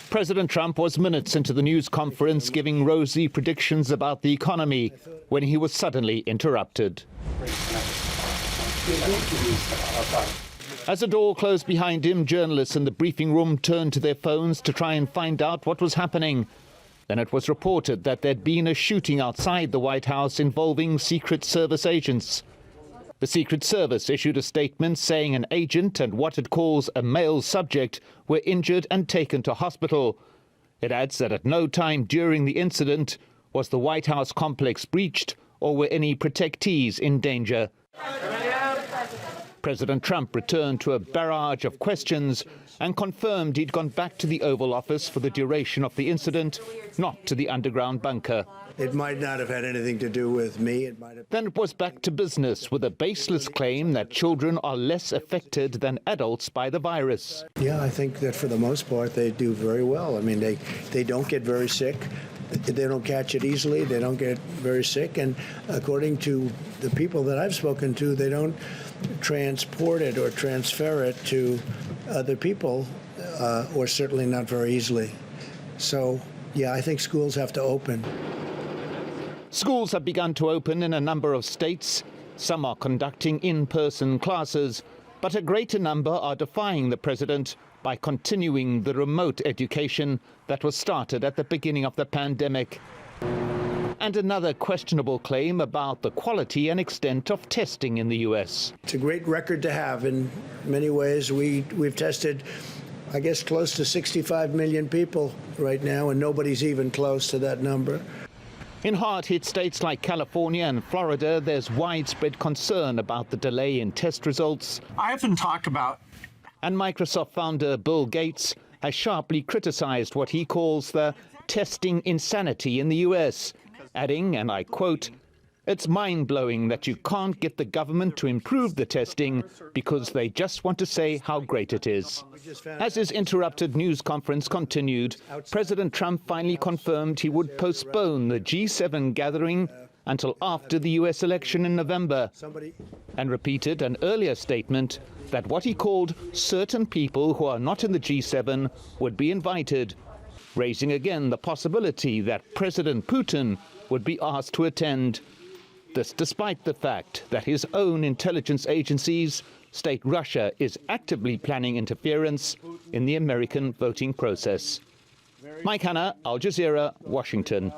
President Trump was minutes into the news conference giving rosy predictions about the economy when he was suddenly interrupted. As the door closed behind him, journalists in the briefing room turned to their phones to try and find out what was happening. Then it was reported that there'd been a shooting outside the White House involving Secret Service agents. The Secret Service issued a statement saying an agent and what it calls a male subject were injured and taken to hospital. It adds that at no time during the incident was the White House complex breached or were any protectees in danger. President Trump returned to a barrage of questions and confirmed he'd gone back to the Oval Office for the duration of the incident, not to the underground bunker. It might not have had anything to do with me. Then it was back to business with a baseless claim that children are less affected than adults by the virus. Yeah, I think that for the most part they do very well. I mean, they don't get very sick. They don't catch it easily. They don't get very sick. And according to the people that I've spoken to, they don't transport it or transfer it to other people, or certainly not very easily. So, yeah, I think schools have to open. Schools have begun to open in a number of states. Some are conducting in-person classes, but a greater number are defying the president by continuing the remote education that was started at the beginning of the pandemic. And another questionable claim about the quality and extent of testing in the U.S. It's a great record to have in many ways. We've tested, I guess, close to 65 million people right now, and nobody's even close to that number. In hard-hit states like California and Florida, there's widespread concern about the delay in test results. I often talk about... And Microsoft founder Bill Gates has sharply criticized what he calls the testing insanity in the U.S., adding, and I quote, "It's mind-blowing that you can't get the government to improve the testing because they just want to say how great it is." As his interrupted news conference continued, President Trump finally confirmed he would postpone the G7 gathering until after the U.S. election in November, and repeated an earlier statement that what he called certain people who are not in the G7 would be invited, raising again the possibility that President Putin would be asked to attend. This despite the fact that his own intelligence agencies state Russia is actively planning interference in the American voting process. Mike Hanna, Al Jazeera, Washington.